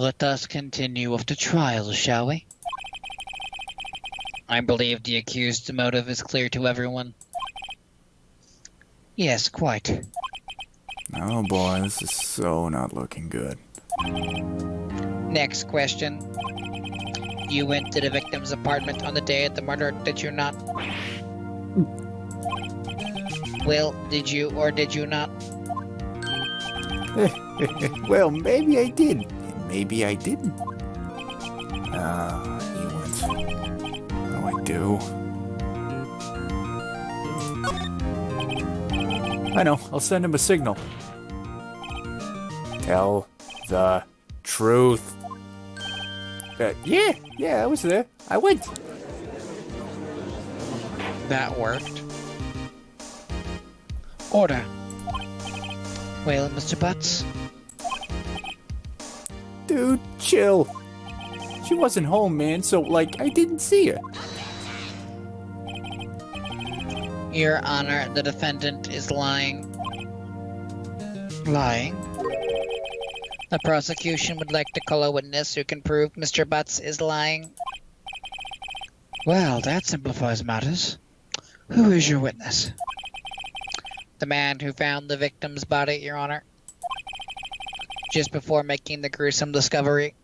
Let us continue with the trial, shall we? I believe the accused's motive is clear to everyone. Yes, quite. Oh boy, this is so not looking good. Next question. You went to the victim's apartment on the day of the murder, did you not? Well, did you or did you not? Well, maybe I did. And maybe I didn't. He went. What do I do? I know, I'll send him a signal. Tell the truth. Yeah, I was there. I went. That worked. Order. Well, Mr. Butz? Dude, chill. She wasn't home, man, so, like, I didn't see her. Your Honor, the defendant is lying. Lying? The prosecution would like to call a witness who can prove Mr. Butz is lying. Well, that simplifies matters. Who is your witness? The man who found the victim's body, Your Honor. Just before making the gruesome discovery.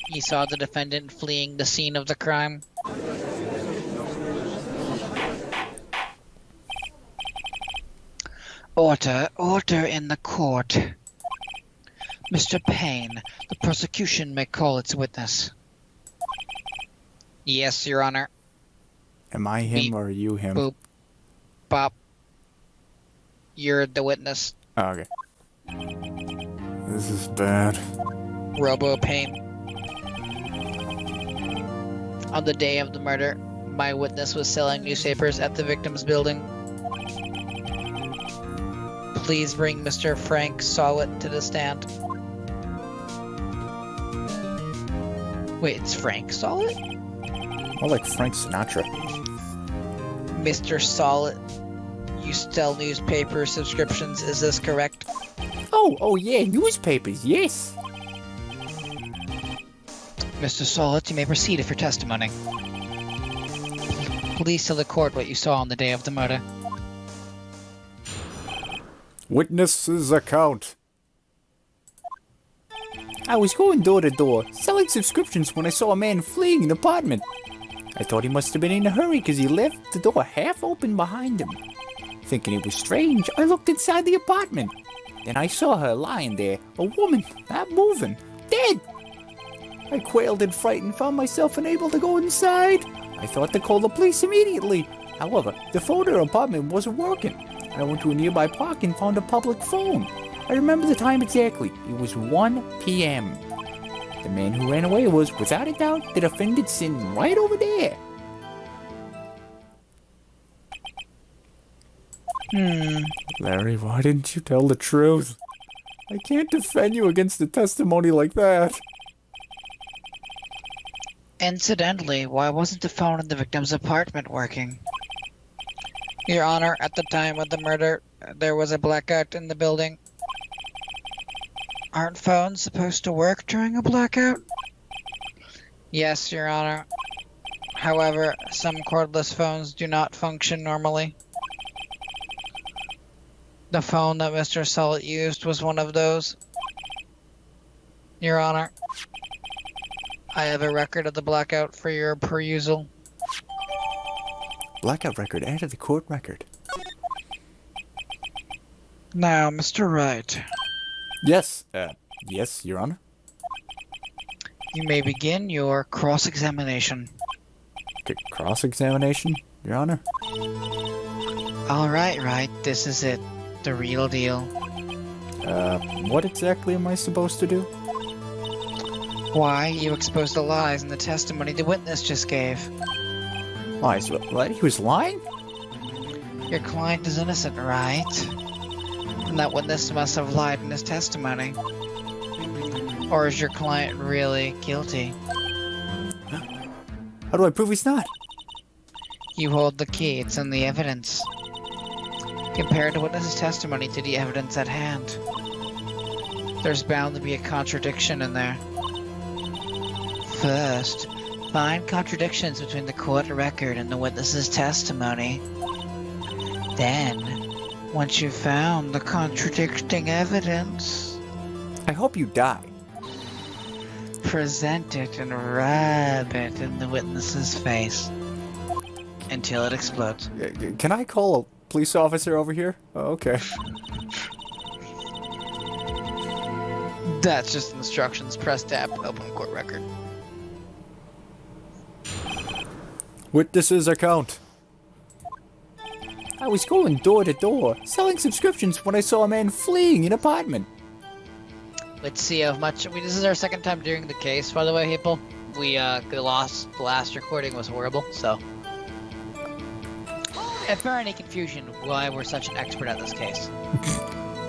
He saw the defendant fleeing the scene of the crime. Order in the court. Mr. Payne, the prosecution may call its witness. Yes, Your Honor. Am I him or are you him? Boop. Bop. You're the witness. Oh, okay. This is bad. Robo Payne. On the day of the murder, my witness was selling newspapers at the victim's building. Please bring Mr. Frank Solid to the stand. Wait, it's Frank Solid? More like Frank Sinatra. Mr. Solid, you sell newspaper subscriptions, is this correct? Oh yeah, newspapers, yes. Mr. Solid, you may proceed with your testimony. Please tell the court what you saw on the day of the murder. Witness's account. I was going door to door, selling subscriptions when I saw a man fleeing an apartment. I thought he must have been in a hurry because he left the door half open behind him. Thinking it was strange, I looked inside the apartment. Then I saw her lying there, a woman, not moving, dead. I quailed in fright and found myself unable to go inside. I thought to call the police immediately. However, the phone in her apartment wasn't working. I went to a nearby park and found a public phone. I remember the time exactly. It was 1 p.m. The man who ran away was, without a doubt, the defendant sitting right over there. Larry, why didn't you tell the truth? I can't defend you against a testimony like that. Incidentally, why wasn't the phone in the victim's apartment working? Your Honor, at the time of the murder, there was a blackout in the building. Aren't phones supposed to work during a blackout? Yes, Your Honor. However, some cordless phones do not function normally. The phone that Mr. Solid used was one of those. Your Honor, I have a record of the blackout for your perusal. Blackout record added the court record. Now, Mr. Wright. Yes, yes, Your Honor. You may begin your cross-examination. Cross-examination, Your Honor? Alright, right, this is it. The real deal. What exactly am I supposed to do? Why, you exposed the lies in the testimony the witness just gave. Lies? What? He was lying? Your client is innocent, right? And that witness must have lied in his testimony. Or is your client really guilty? How do I prove he's not? You hold the key, it's in the evidence. Compare the witness's testimony to the evidence at hand. There's bound to be a contradiction in there. First, find contradictions between the court record and the witness's testimony. Then, once you've found the contradicting evidence, I hope you die. present it and rub it in the witness's face until it explodes. Can I call a police officer over here? Oh, okay. That's just instructions. Press tab, open court record. Witness's account. I was going door to door, selling subscriptions when I saw a man fleeing an apartment. Let's see how much. This is our second time doing the case, by the way, people. The last recording was horrible, so. If there any confusion why we're such an expert at this case.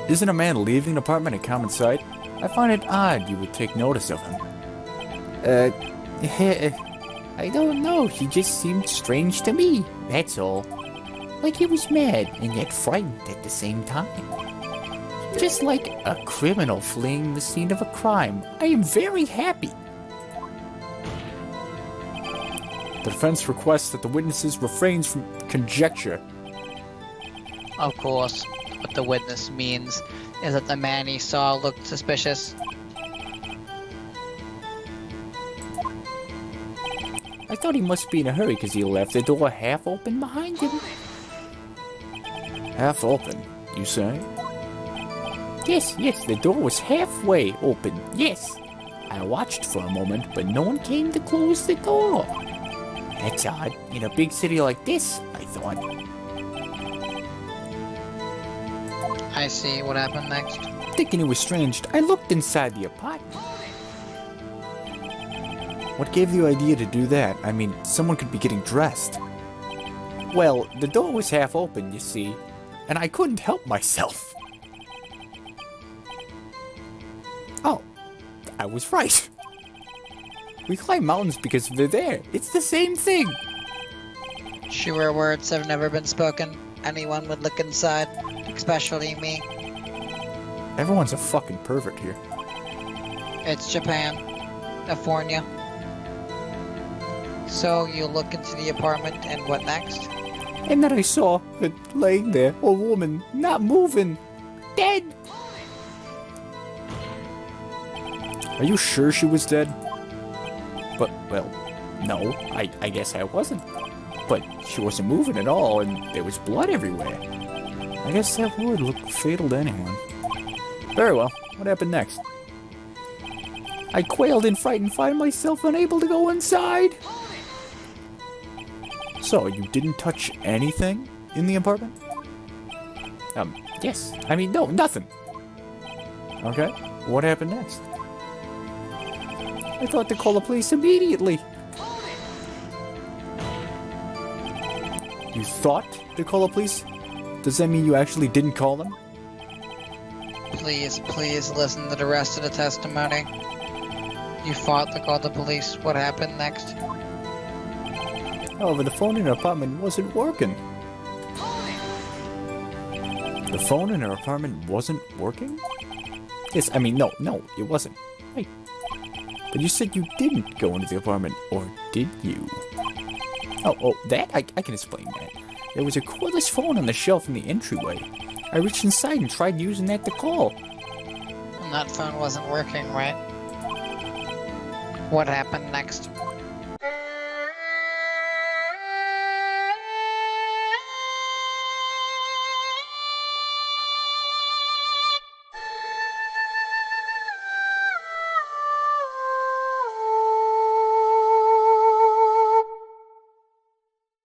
Isn't a man leaving an apartment a common sight? I find it odd you would take notice of him. I don't know. He just seemed strange to me, that's all. Like he was mad and yet frightened at the same time. Just like a criminal fleeing the scene of a crime. I am very happy. The defense requests that the witnesses refrains from conjecture. Of course, what the witness means is that the man he saw looked suspicious. I thought he must be in a hurry because he left the door half open behind him. Half open, you say? Yes, the door was halfway open, yes. I watched for a moment, but no one came to close the door. That's odd. In a big city like this, I thought. I see. What happened next? Thinking it was strange, I looked inside the apartment. What gave you the idea to do that? I mean, someone could be getting dressed. Well, the door was half open, you see, and I couldn't help myself. Oh, I was right. We climb mountains because they're there. It's the same thing. Truer words have never been spoken. Anyone would look inside, especially me. Everyone's a fucking pervert here. It's Japan. California. So you look into the apartment and what next? And then I saw her laying there, a woman, not moving, dead. Are you sure she was dead? But, well, no, I guess I wasn't. But she wasn't moving at all, and there was blood everywhere. I guess that would look fatal to anyone. Very well, what happened next? I quailed in fright and find myself unable to go inside. So, you didn't touch anything in the apartment? Yes. I mean, no, nothing. Okay, what happened next? I thought to call the police immediately. You thought to call the police? Does that mean you actually didn't call them? Please listen to the rest of the testimony. You fought to call the police. What happened next? However, the phone in her apartment wasn't working. The phone in her apartment wasn't working? Yes, I mean, no, it wasn't. Wait. But you said you didn't go into the apartment, or did you? Oh, that? I can explain that. There was a cordless phone on the shelf in the entryway. I reached inside and tried using that to call. And that phone wasn't working, right? What happened next?